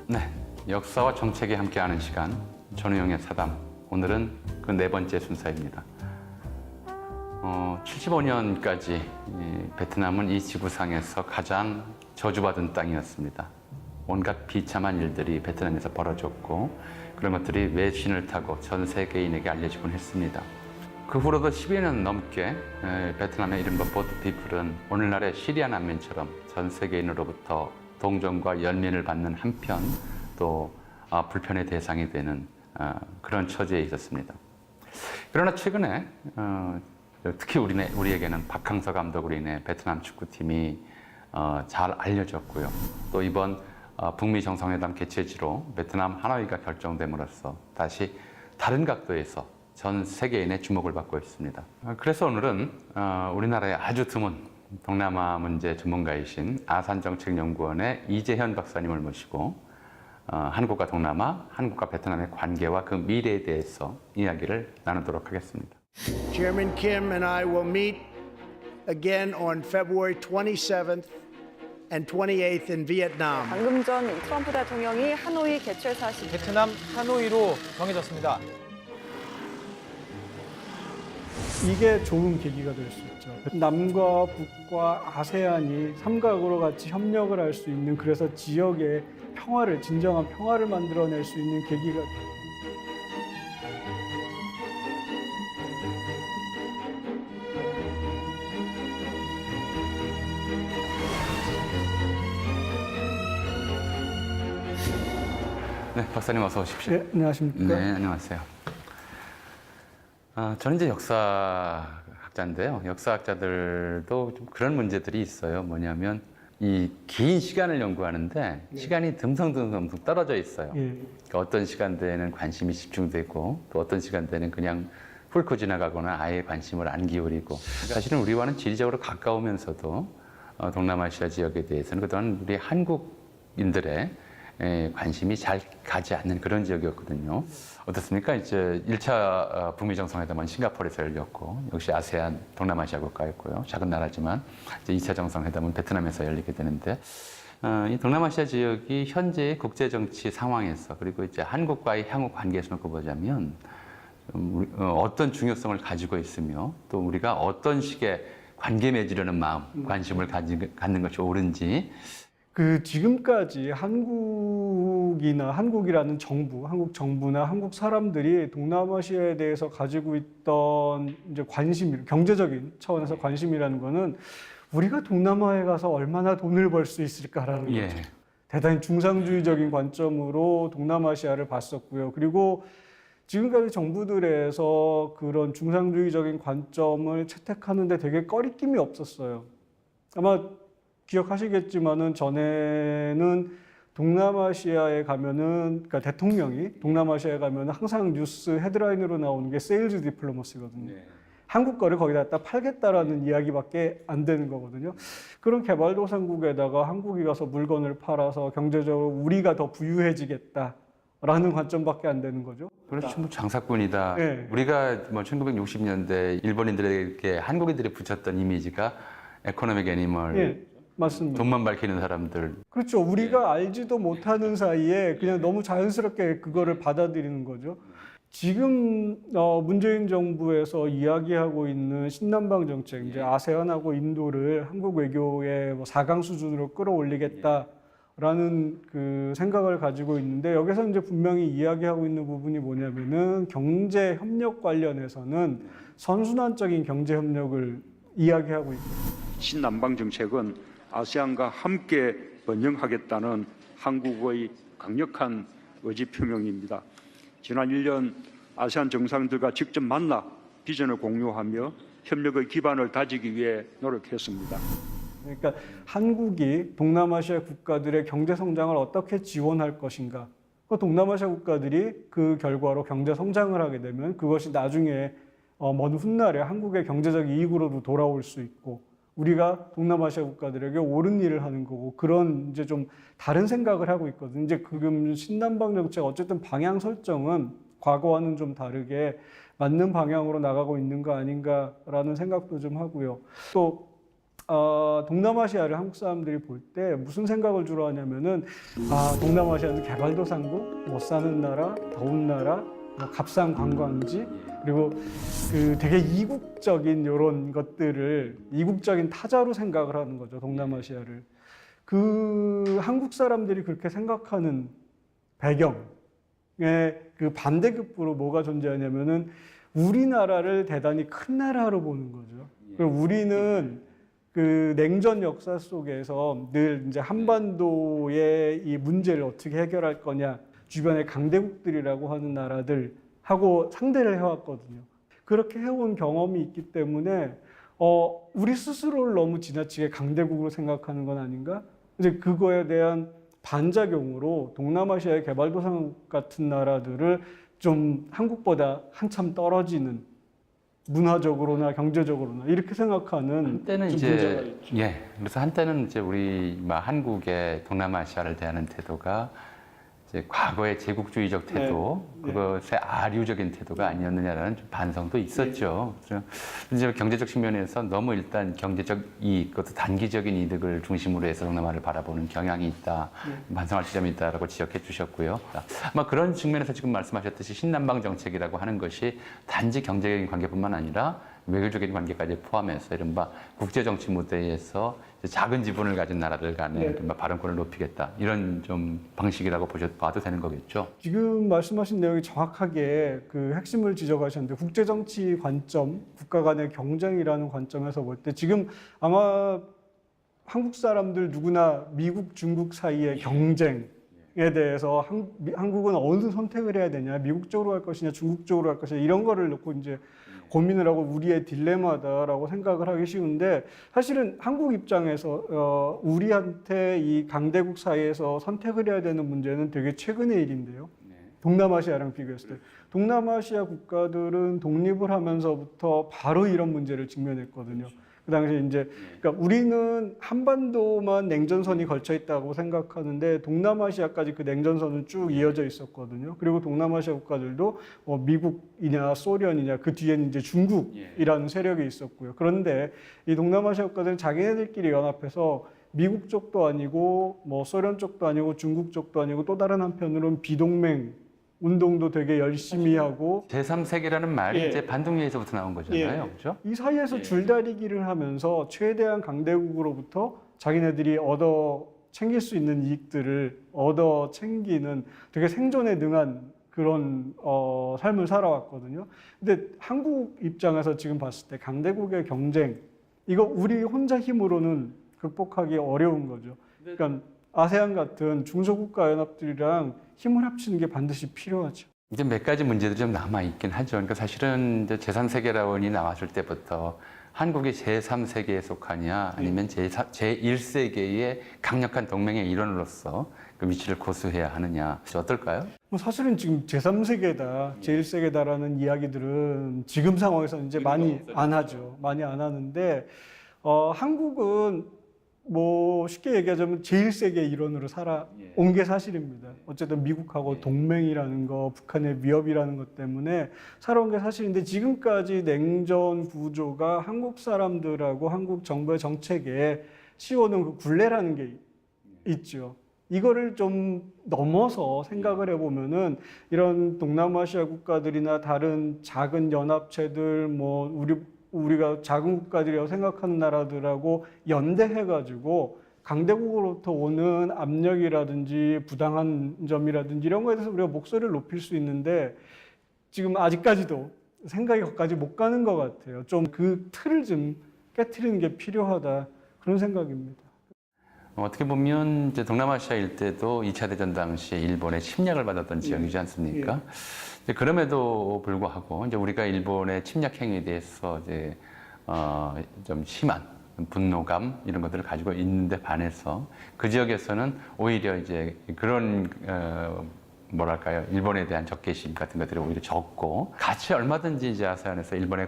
네, 역사와 정책이 함께하는 시간, 전우영의 사담. 오늘은 그 네 번째 순서입니다. 75년까지 베트남은 이 지구상에서 가장 저주받은 땅이었습니다. 온갖 비참한 일들이 베트남에서 벌어졌고 그런 것들이 외신을 타고 전 세계인에게 알려지곤 했습니다. 그 후로도 10여 년 넘게 베트남의 이른바 보트피플은 오늘날의 시리아 난민처럼 전 세계인으로부터 동정과 연민을 받는 한편 또 불편의 대상이 되는 그런 처지에 있었습니다. 그러나 최근에 특히 우리에게는 박항서 감독으로 인해 베트남 축구팀이 잘 알려졌고요. 또 이번 북미 정상회담 개최지로 베트남 하노이가 결정됨으로써 다시 다른 각도에서 전 세계인의 주목을 받고 있습니다. 그래서 오늘은 우리나라의 아주 드문 동남아 문제 전문가이신 아산정책연구원의 이재현 박사님을 모시고 한국과 동남아, 한국과 베트남의 관계와 그 미래에 대해서 이야기를 나누도록 하겠습니다. Chairman Kim and I will meet again on February 27th and 28th in Vietnam. 방금 전 트럼프 대통령이 하노이 개최 사실 베트남 하노이로 정해졌습니다. 이게 좋은 계기가 될 수 있죠. 남과 북과 아세안이 삼각으로 같이 협력을 할 수 있는, 그래서 지역의 평화를, 진정한 평화를 만들어낼 수 있는 계기가 네, 박사님 어서 오십시오. 네, 안녕하십니까? 네, 안녕하세요. 저는 이제 역사학자인데요. 역사학자들도 좀 그런 문제들이 있어요. 뭐냐면 이 긴 시간을 연구하는데 시간이 듬성듬성 떨어져 있어요. 그러니까 어떤 시간대에는 관심이 집중되고 또 어떤 시간대에는 그냥 훑고 지나가거나 아예 관심을 안 기울이고, 사실은 우리와는 지리적으로 가까우면서도 동남아시아 지역에 대해서는 그동안 우리 한국인들의 관심이 잘 가지 않는 그런 지역이었거든요. 어떻습니까? 이제 1차 북미 정상회담은 싱가포르에서 열렸고, 역시 아세안 동남아시아 국가였고요. 작은 나라지만 이제 2차 정상회담은 베트남에서 열리게 되는데, 이 동남아시아 지역이 현재의 국제 정치 상황에서, 그리고 이제 한국과의 향후 관계에서 놓고 보자면 어떤 중요성을 가지고 있으며, 또 우리가 어떤 식의 관계 맺으려는 마음, 관심을 갖는 것이 옳은지. 지금까지 한국이라는 정부, 한국 정부나 한국 사람들이 동남아시아에 대해서 가지고 있던 이제 관심, 경제적인 차원에서 관심이라는 거는 우리가 동남아에 가서 얼마나 돈을 벌 수 있을까라는 거죠. 대단히 중상주의적인 관점으로 동남아시아를 봤었고요. 그리고 지금까지 정부들에서 그런 중상주의적인 관점을 채택하는데 되게 꺼리낌이 없었어요. 아마 기억하시겠지만은 전에는 동남아시아에 가면은, 그러니까 대통령이 동남아시아에 가면은 항상 뉴스 헤드라인으로 나오는 게 세일즈 디플로머시거든요. 한국 거를 거기다 갖다 팔겠다라는 이야기밖에 안 되는 거거든요. 그런 개발도상국에다가 한국이 가서 물건을 팔아서 경제적으로 우리가 더 부유해지겠다라는 관점밖에 안 되는 거죠. 그렇죠. 뭐 장사꾼이다. 네. 우리가 뭐 1960년대 일본인들에게 한국인들이 붙였던 이미지가 에코노믹 애니멀, 예, 맞습니다. 돈만 밝히는 사람들. 그렇죠. 우리가 알지도 못하는 사이에 그냥 너무 자연스럽게 그거를 받아들이는 거죠. 지금 문재인 정부에서 이야기하고 있는 신남방 정책, 이제 아세안하고 인도를 한국 외교의 4강 수준으로 끌어올리겠다라는 그 생각을 가지고 있는데, 여기서 이제 분명히 이야기하고 있는 부분이 뭐냐면은 경제 협력 관련해서는 선순환적인 경제 협력을 이야기하고 있거든요. 신남방 정책은 아세안과 함께 번영하겠다는 한국의 강력한 의지 표명입니다. 지난 1년 아세안 정상들과 직접 만나 비전을 공유하며 협력의 기반을 다지기 위해 노력했습니다. 그러니까 한국이 동남아시아 국가들의 경제 성장을 어떻게 지원할 것인가. 동남아시아 국가들이 그 결과로 경제 성장을 하게 되면 그것이 나중에 먼 훗날에 한국의 경제적 이익으로도 돌아올 수 있고, 우리가 동남아시아 국가들에게 옳은 일을 하는 거고, 그런 이제 좀 다른 생각을 하고 있거든요. 이제 지금 신남방 정책 어쨌든 방향 설정은 과거와는 좀 다르게 맞는 방향으로 나가고 있는 거 아닌가라는 생각도 좀 하고요. 또 동남아시아를 한국 사람들이 볼 때 무슨 생각을 주로 하냐면은 동남아시아는 개발도상국, 못 사는 나라, 더운 나라, 뭐 값싼 관광지, 그리고 그 되게 이국적인 이런 것들을 이국적인 타자로 생각을 하는 거죠, 동남아시아를. 그 한국 사람들이 그렇게 생각하는 배경에 그 반대급부로 뭐가 존재하냐면은 우리나라를 대단히 큰 나라로 보는 거죠. 그럼 우리는 그 냉전 역사 속에서 늘 이제 한반도의 이 문제를 어떻게 해결할 거냐, 주변의 강대국들이라고 하는 나라들하고 상대를 해왔거든요. 그렇게 해온 경험이 있기 때문에 우리 스스로를 너무 지나치게 강대국으로 생각하는 건 아닌가? 이제 그거에 대한 반작용으로 동남아시아의 개발도상국 같은 나라들을 좀 한국보다 한참 떨어지는 문화적으로나 경제적으로나 이렇게 생각하는 한때는 좀 문제가 이제 있죠. 그래서 한때는 이제 우리 한국의 동남아시아를 대하는 태도가 이제 과거의 제국주의적 태도, 그것의 아류적인 태도가 아니었느냐라는 좀 반성도 있었죠. 그래서 이제 경제적 측면에서 너무 일단 경제적 이익, 그것도 단기적인 이득을 중심으로 해서 동남아를 바라보는 경향이 있다, 반성할 지점이 있다라고 지적해 주셨고요. 아마 그런 측면에서 지금 말씀하셨듯이 신남방 정책이라고 하는 것이 단지 경제적인 관계뿐만 아니라 외교적인 관계까지 포함해서 이른바 국제정치 무대에서 작은 지분을 가진 나라들 간의 발언권을 높이겠다, 이런 좀 방식이라고 봐도 되는 거겠죠. 지금 말씀하신 내용이 정확하게 그 핵심을 지적하셨는데, 국제정치 관점, 국가 간의 경쟁이라는 관점에서 볼 때 지금 아마 한국 사람들 누구나 미국, 중국 사이의 경쟁에 대해서 한국은 어느 선택을 해야 되냐, 미국 쪽으로 갈 것이냐, 중국 쪽으로 갈 것이냐, 이런 거를 놓고 이제 고민을 하고 우리의 딜레마다라고 생각을 하기 쉬운데, 사실은 한국 입장에서 우리한테 이 강대국 사이에서 선택을 해야 되는 문제는 되게 최근의 일인데요. 동남아시아랑 비교했을 때 동남아시아 국가들은 독립을 하면서부터 바로 이런 문제를 직면했거든요. 그 당시에 이제 그러니까 우리는 한반도만 냉전선이 걸쳐 있다고 생각하는데 동남아시아까지 그 냉전선은 쭉 이어져 있었거든요. 그리고 동남아시아 국가들도 미국이냐 소련이냐 그 뒤에는 이제 중국이라는 세력이 있었고요. 그런데 이 동남아시아 국가들은 자기네들끼리 연합해서 미국 쪽도 아니고 뭐 소련 쪽도 아니고 중국 쪽도 아니고 또 다른 한편으로는 비동맹 운동도 되게 열심히 하고 제3세계라는 말이 이제 반동리에서부터 나온 거잖아요. 그렇죠? 이 사이에서 줄다리기를 하면서 최대한 강대국으로부터 자기네들이 얻어 챙길 수 있는 이익들을 얻어 챙기는 되게 생존에 능한 그런 삶을 살아왔거든요. 근데 한국 입장에서 지금 봤을 때 강대국의 경쟁, 이거 우리 혼자 힘으로는 극복하기 어려운 거죠. 그러니까 아세안 같은 중소국가 연합들이랑 힘을 합치는 게 반드시 필요하죠. 이제 몇 가지 문제들이 좀 남아있긴 하죠. 그러니까 사실은 이제 제3세계라원이 나왔을 때부터 한국이 제3세계에 속하냐 아니면 제1세계의 강력한 동맹의 일원으로서 그 위치를 고수해야 하느냐, 어떨까요? 뭐 사실은 지금 제3세계다, 제1세계다라는 이야기들은 지금 상황에서는 이제 많이 안 하죠. 많이 안 하는데 한국은 뭐 쉽게 얘기하자면 제1세계 일원으로 살아온 게 사실입니다. 어쨌든 미국하고 동맹이라는 거, 북한의 위협이라는 것 때문에 살아온 게 사실인데, 지금까지 냉전 구조가 한국 사람들하고 한국 정부의 정책에 씌워놓은 그 굴레라는 게 있죠. 이거를 좀 넘어서 생각을 해보면은 이런 동남아시아 국가들이나 다른 작은 연합체들, 뭐 우리가 작은 국가들이라고 생각하는 나라들하고 연대해가지고 강대국으로부터 오는 압력이라든지 부당한 점이라든지 이런 거에 대해서 우리가 목소리를 높일 수 있는데 지금 아직까지도 생각이 거기까지 못 가는 것 같아요. 좀 그 틀을 좀 깨트리는 게 필요하다, 그런 생각입니다. 어떻게 보면 이제 동남아시아 일대도 2차 대전 당시에 일본의 침략을 받았던 지역이지 않습니까? 그럼에도 불구하고 이제 우리가 일본의 침략 행위에 대해서 이제 좀 심한 분노감 이런 것들을 가지고 있는데 반해서 그 지역에서는 오히려 이제 그런 뭐랄까요, 일본에 대한 적개심 같은 것들이 오히려 적고, 같이 얼마든지 이제 아세안에서 일본의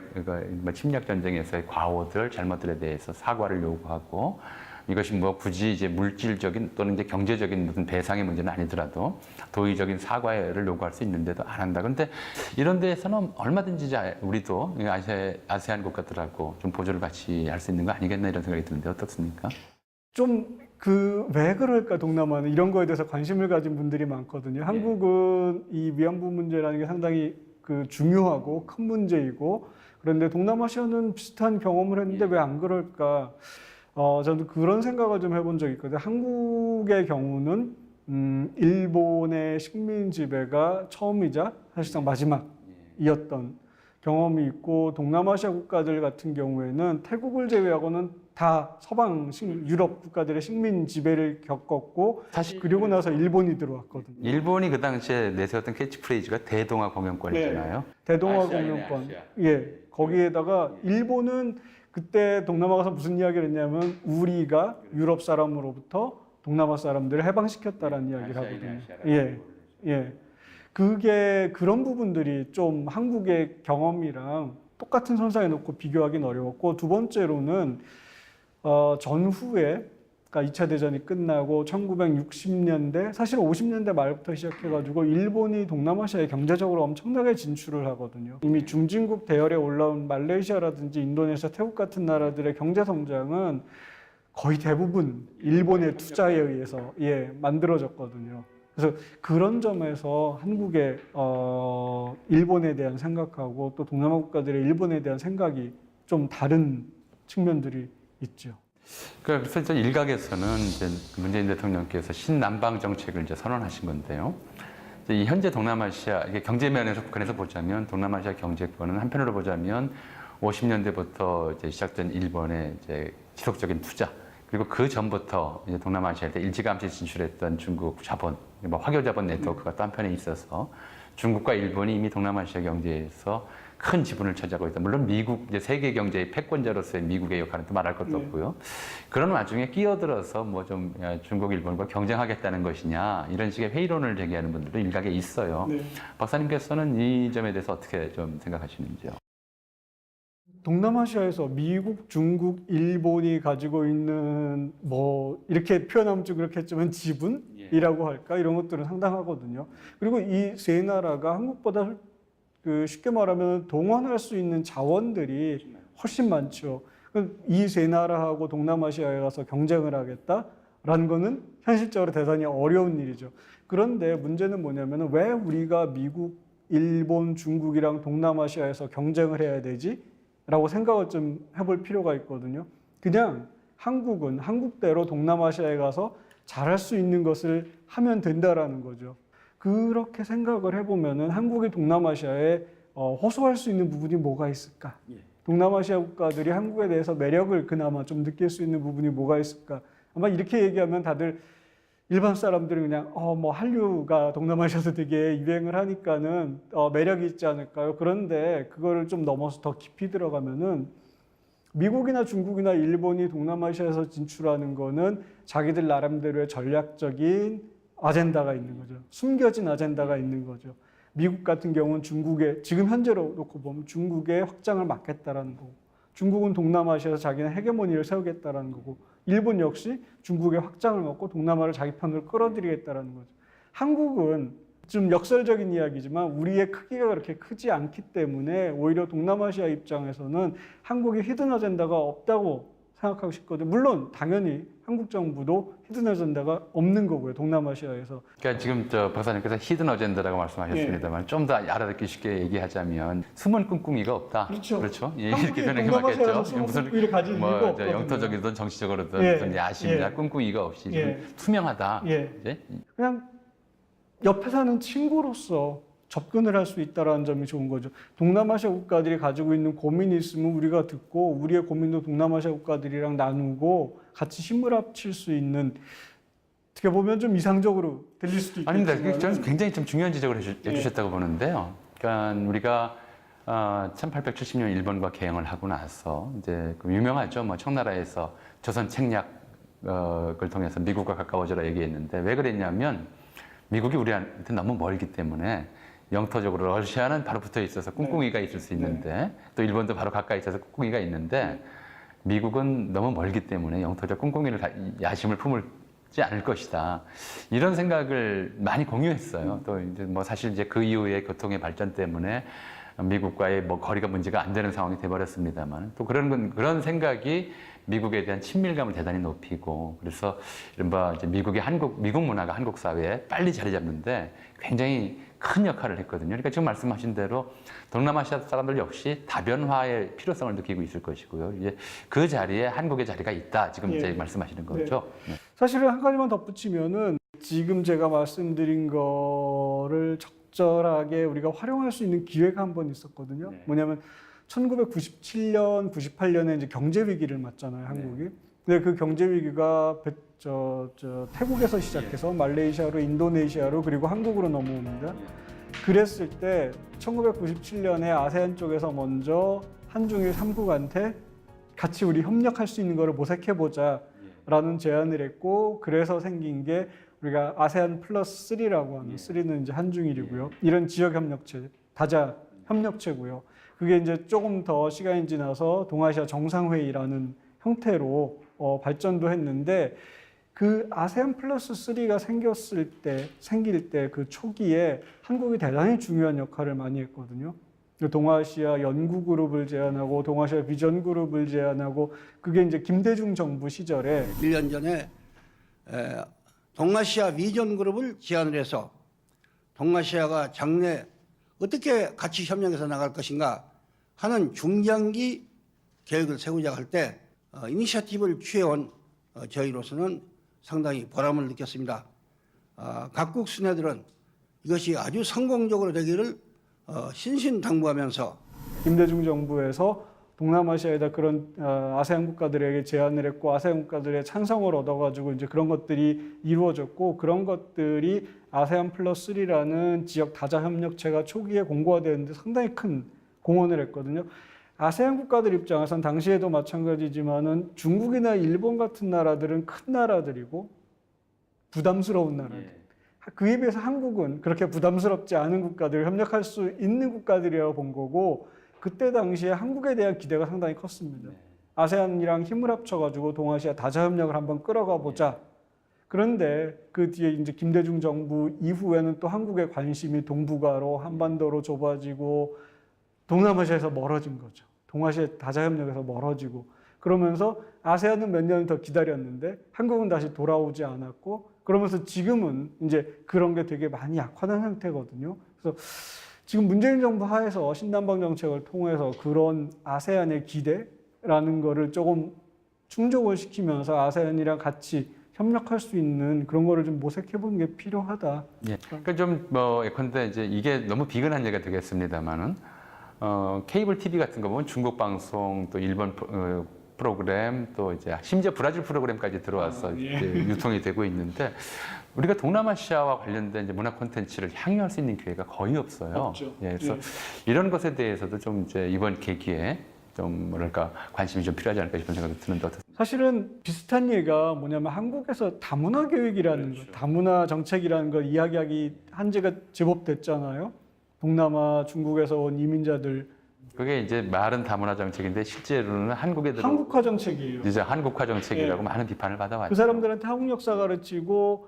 침략 전쟁에서의 과오들, 잘못들에 대해서 사과를 요구하고, 이것이 뭐 굳이 이제 물질적인 또는 이제 경제적인 무슨 배상의 문제는 아니더라도 도의적인 사과를 요구할 수 있는데도 안 한다. 그런데 이런 데에서는 얼마든지 우리도 아세안 국가들하고 좀 보조를 같이 할 수 있는 거 아니겠나 이런 생각이 드는데 어떻습니까? 좀 왜 그럴까 동남아는 이런 거에 대해서 관심을 가진 분들이 많거든요. 한국은 이 위안부 문제라는 게 상당히 중요하고 큰 문제이고 그런데 동남아시아는 비슷한 경험을 했는데 왜 안 그럴까? 저는 그런 생각을 좀 해본 적이 있거든요. 한국의 경우는 일본의 식민 지배가 처음이자 사실상 마지막이었던 경험이 있고 동남아시아 국가들 같은 경우에는 태국을 제외하고는 다 서방 유럽 국가들의 식민 지배를 겪었고 사실 그리고 나서 일본이 들어왔거든요. 일본이 그 당시에 내세웠던 캐치프레이즈가 대동아 공영권이잖아요. 대동아 아시아이네, 공영권. 아시아. 예. 거기에다가 일본은 그때 동남아 가서 무슨 이야기를 했냐면 우리가 유럽 사람으로부터 동남아 사람들을 해방시켰다라는 이야기를 하거든요. 예. 예. 그게 그런 부분들이 좀 한국의 경험이랑 똑같은 선상에 놓고 비교하기는 어려웠고 두 번째로는 전후에 그러니까 2차 대전이 끝나고 1960년대 사실 50년대 말부터 시작해가지고 일본이 동남아시아에 경제적으로 엄청나게 진출을 하거든요. 이미 중진국 대열에 올라온 말레이시아라든지 인도네시아, 태국 같은 나라들의 경제 성장은 거의 대부분 일본의 투자에 의해서 만들어졌거든요. 그래서 그런 점에서 한국의 일본에 대한 생각하고 또 동남아 국가들의 일본에 대한 생각이 좀 다른 측면들이 있죠. 그래서 이제 일각에서는 이제 문재인 대통령께서 신남방 정책을 이제 선언하신 건데요. 이제 이 현재 동남아시아 이게 경제 면에서 북한에서 보자면 동남아시아 경제권은 한편으로 보자면 50년대부터 이제 시작된 일본의 이제 지속적인 투자 그리고 그 전부터 이제 동남아시아에 일찌감치 진출했던 중국 자본, 뭐 화교 자본 네트워크가 또 한편에 있어서 중국과 일본이 이미 동남아시아 경제에서 큰 지분을 차지하고 있다. 물론 미국 이제 세계 경제의 패권자로서의 미국의 역할은 또 말할 것도 없고요. 그런 와중에 끼어들어서 뭐 좀 중국, 일본과 경쟁하겠다는 것이냐 이런 식의 회의론을 제기하는 분들도 일각에 있어요. 박사님께서는 이 점에 대해서 어떻게 좀 생각하시는지요? 동남아시아에서 미국, 중국, 일본이 가지고 있는 뭐 이렇게 표현하면 좀 그렇겠지만 지분이라고 할까 이런 것들은 상당하거든요. 그리고 이 세 나라가 한국보다 쉽게 말하면 동원할 수 있는 자원들이 훨씬 많죠. 이 세 나라하고 동남아시아에 가서 경쟁을 하겠다라는 거는 현실적으로 대단히 어려운 일이죠. 그런데 문제는 뭐냐면 왜 우리가 미국, 일본, 중국이랑 동남아시아에서 경쟁을 해야 되지? 라고 생각을 좀 해볼 필요가 있거든요. 그냥 한국은 한국대로 동남아시아에 가서 잘할 수 있는 것을 하면 된다라는 거죠. 그렇게 생각을 해보면은 한국이 동남아시아에 호소할 수 있는 부분이 뭐가 있을까? 동남아시아 국가들이 한국에 대해서 매력을 그나마 좀 느낄 수 있는 부분이 뭐가 있을까? 아마 이렇게 얘기하면 다들 일반 사람들은 그냥 뭐 한류가 동남아시아에서 되게 유행을 하니까는 매력이 있지 않을까요? 그런데 그거를 좀 넘어서 더 깊이 들어가면은 미국이나 중국이나 일본이 동남아시아에서 진출하는 거는 자기들 나름대로의 전략적인 아젠다가 있는 거죠. 숨겨진 아젠다가 있는 거죠. 미국 같은 경우는 중국의 지금 현재로 놓고 보면 중국의 확장을 막겠다라는 거고, 중국은 동남아시아에서 자기네 헤게모니를 세우겠다라는 거고, 일본 역시 중국의 확장을 먹고 동남아를 자기 편으로 끌어들이겠다라는 거죠. 한국은 좀 역설적인 이야기지만 우리의 크기가 그렇게 크지 않기 때문에 오히려 동남아시아 입장에서는 한국의 히든 아젠다가 없다고 생각하고 싶거든요. 물론 당연히 한국 정부도 히든 아젠다가 없는 거고요. 동남아시아에서. 그러니까 지금 박사님께서 히든 어젠다라고 말씀하셨습니다만 좀 더 알아듣기 쉽게 얘기하자면 숨은 꿍꿍이가 없다. 그렇죠. 예, 이렇게 변하게 동남아시아에서 맞겠죠. 숨은 꿍꿍이를 가질 이유가 없거든요. 영토적이든 정치적으로든 무슨 야심이나 꿍꿍이가 없이 지금 투명하다. 이제 그냥 옆에 사는 친구로서 접근을 할 수 있다는 점이 좋은 거죠. 동남아시아 국가들이 가지고 있는 고민이 있으면 우리가 듣고 우리의 고민도 동남아시아 국가들이랑 나누고 같이 힘을 합칠 수 있는 어떻게 보면 좀 이상적으로 들릴 수도 있겠지만 아닙니다. 저는 굉장히 좀 중요한 지적을 해주셨다고 보는데요. 그러니까 우리가 1870년 일본과 개항을 하고 나서 이제 그 유명하죠. 뭐 청나라에서 조선 책략을 통해서 미국과 가까워져라 얘기했는데 왜 그랬냐면 미국이 우리한테 너무 멀기 때문에 영토적으로 러시아는 바로 붙어 있어서 꿍꿍이가 있을 수 있는데 또 일본도 바로 가까이 있어서 꿍꿍이가 있는데 미국은 너무 멀기 때문에 영토적 꿍꿍이를 야심을 품지 않을 것이다. 이런 생각을 많이 공유했어요. 또 이제 뭐 사실 이제 그 이후에 교통의 발전 때문에 미국과의 뭐 거리가 문제가 안 되는 상황이 돼버렸습니다만 또 그런 생각이 미국에 대한 친밀감을 대단히 높이고 그래서 이른바 이제 미국 문화가 한국 사회에 빨리 자리 잡는데 굉장히 큰 역할을 했거든요. 그러니까 지금 말씀하신 대로 동남아시아 사람들 역시 다변화의 필요성을 느끼고 있을 것이고요. 이제 그 자리에 한국의 자리가 있다. 지금 예. 이제 말씀하시는 거죠. 네. 사실은 한 가지만 덧붙이면은 지금 제가 말씀드린 거를 적절하게 우리가 활용할 수 있는 기회가 한 번 있었거든요. 네. 뭐냐면 1997년, 98년에 이제 경제 위기를 맞잖아요, 한국이. 근데 그 경제 위기가 태국에서 시작해서 말레이시아로, 인도네시아로 그리고 한국으로 넘어옵니다. 그랬을 때 1997년에 아세안 쪽에서 먼저 한중일 3국한테 같이 우리 협력할 수 있는 거를 모색해보자라는 제안을 했고 그래서 생긴 게 우리가 아세안 플러스 3라고 하는 3는 이제 한중일이고요. 이런 지역 협력체, 다자 협력체고요. 그게 이제 조금 더 시간이 지나서 동아시아 정상회의라는 형태로 발전도 했는데 그 아세안 플러스 3가 생길 때 그 초기에 한국이 대단히 중요한 역할을 많이 했거든요. 동아시아 연구그룹을 제안하고 동아시아 비전그룹을 제안하고 그게 이제 김대중 정부 시절에 1년 전에 동아시아 비전 그룹을 제안을 해서 동아시아가 장래 어떻게 같이 협력해서 나갈 것인가 하는 중장기 계획을 세우자 할 때 이니셔티브를 취해온 저희로서는 상당히 보람을 느꼈습니다. 각국 수뇌들은 이것이 아주 성공적으로 되기를 신신당부하면서 김대중 정부에서 동남아시아에다 그런 아세안 국가들에게 제안을 했고 아세안 국가들의 찬성을 얻어가지고 이제 그런 것들이 이루어졌고 그런 것들이 아세안 플러스 3라는 지역 다자 협력체가 초기에 공고화되는데 상당히 큰 공헌을 했거든요. 아세안 국가들 입장에선 당시에도 마찬가지지만은 중국이나 일본 같은 나라들은 큰 나라들이고 부담스러운 나라들. 그에 비해서 한국은 그렇게 부담스럽지 않은 국가들, 협력할 수 있는 국가들이라고 본 거고 그때 당시에 한국에 대한 기대가 상당히 컸습니다. 아세안이랑 힘을 합쳐가지고 동아시아 다자협력을 한번 끌어가 보자. 그런데 그 뒤에 이제 김대중 정부 이후에는 또 한국의 관심이 동북아로 한반도로 좁아지고 동남아시아에서 멀어진 거죠. 동아시아 다자협력에서 멀어지고 그러면서 아세안은 몇 년을 더 기다렸는데 한국은 다시 돌아오지 않았고 그러면서 지금은 이제 그런 게 되게 많이 약화된 상태거든요. 그래서 지금 문재인 정부 하에서 신남방 정책을 통해서 그런 아세안의 기대라는 거를 조금 충족을 시키면서 아세안이랑 같이 협력할 수 있는 그런 거를 좀 모색해 보는 게 필요하다. 예. 그러니까 좀 예컨대 이제 이게 너무 비근한 얘기가 되겠습니다만은 케이블 TV 같은 거 보면 중국 방송 또 일본 프로그램 또 이제 심지어 브라질 프로그램까지 들어와서 이제 유통이 되고 있는데 우리가 동남아시아와 관련된 이제 문화 콘텐츠를 향유할 수 있는 기회가 거의 없어요. 없죠. 예, 그래서 이런 것에 대해서도 좀 이제 이번 계기에 좀 뭐랄까 관심이 좀 필요하지 않을까 싶은 생각이 드는데 어떻습니까? 사실은 비슷한 얘기가 뭐냐면 한국에서 다문화 교육이라는 거, 다문화 정책이라는 걸 이야기하기 한 지가 제법 됐잖아요. 동남아, 중국에서 온 이민자들 그게 이제 말은 다문화 정책인데 실제로는 한국에 들어 한국화 정책이에요. 이제 한국화 정책이라고 예. 많은 비판을 받아왔죠. 그 사람들한테 한국 역사 가르치고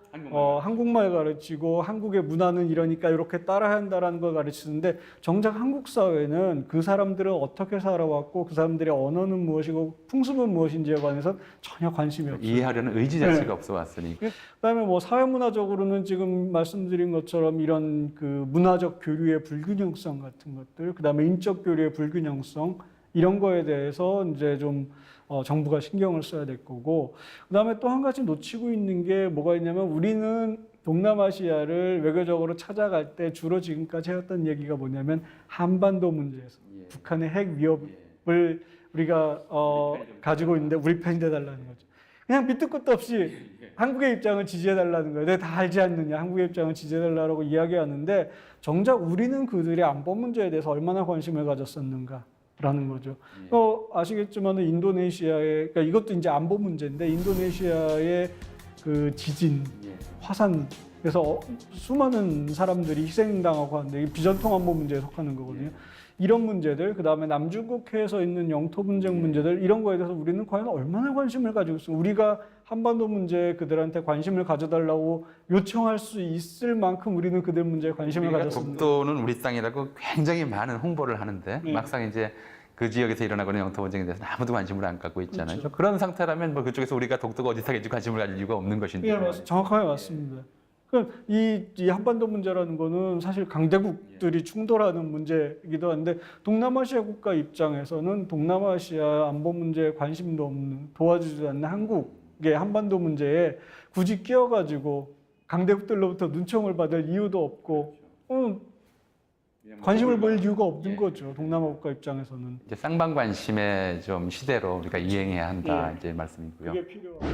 한국말 가르치고 한국의 문화는 이러니까 이렇게 따라야 한다라는 걸 가르치는데 정작 한국 사회는 그 사람들은 어떻게 살아왔고 그 사람들의 언어는 무엇이고 풍습은 무엇인지에 관해서 전혀 관심이 없어요. 이해하려는 의지 자체가 네. 없어 왔으니. 그다음에 뭐 사회문화적으로는 지금 말씀드린 것처럼 이런 그 문화적 교류의 불균형성 같은 것들, 그다음에 인적 교류의 불균형성 이런 거에 대해서 이제 좀 정부가 신경을 써야 될 거고, 그다음에 또 한 가지 놓치고 있는 게 뭐가 있냐면 우리는 동남아시아를 외교적으로 찾아갈 때 주로 지금까지 해왔던 얘기가 뭐냐면 한반도 문제에서 북한의 핵 위협을 우리가 가지고 있는데 우리 편이 돼달라는 거죠. 그냥 밑도 끝도 없이 한국의 입장을 지지해달라는 거예요. 내가 다 알지 않느냐, 한국의 입장을 지지해달라고 이야기하는데 정작 우리는 그들의 안보 문제에 대해서 얼마나 관심을 가졌었는가라는 거죠. 아시겠지만 인도네시아의, 그러니까 이것도 이제 안보 문제인데 인도네시아의 그 지진, 화산, 그래서 수많은 사람들이 희생당하고 하는데 이게 비전통 안보 문제에 속하는 거거든요. 이런 문제들, 그다음에 남중국해에서 있는 영토 분쟁 문제들 이런 거에 대해서 우리는 과연 얼마나 관심을 가지고 있어? 우리가 한반도 문제에 그들한테 관심을 가져달라고 요청할 수 있을 만큼 우리는 그들 문제에 관심을 우리가 가졌습니다. 독도는 우리 땅이라고 굉장히 많은 홍보를 하는데 네. 막상 이제 그 지역에서 일어나고 있는 영토 분쟁에 대해서는 아무도 관심을 안 갖고 있잖아요. 그렇죠. 그런 상태라면 뭐 그쪽에서 우리가 독도가 어디 사겠지 관심을 가질 이유가 없는 것인데. 예, 정확하게 맞습니다. 그럼 이 한반도 문제라는 거는 사실 강대국들이 충돌하는 문제이기도 한데 동남아시아 국가 입장에서는 동남아시아 안보 문제에 관심도 없는 도와주지 않는 한국의 한반도 문제에 굳이 끼어가지고 강대국들로부터 눈총을 받을 이유도 없고 관심을 보일 이유가 없는 거죠. 동남아 국가 입장에서는. 이제 쌍방 관심의 좀 시대로 우리가 이행해야 한다 이제 말씀이고요. 그게 필요하고.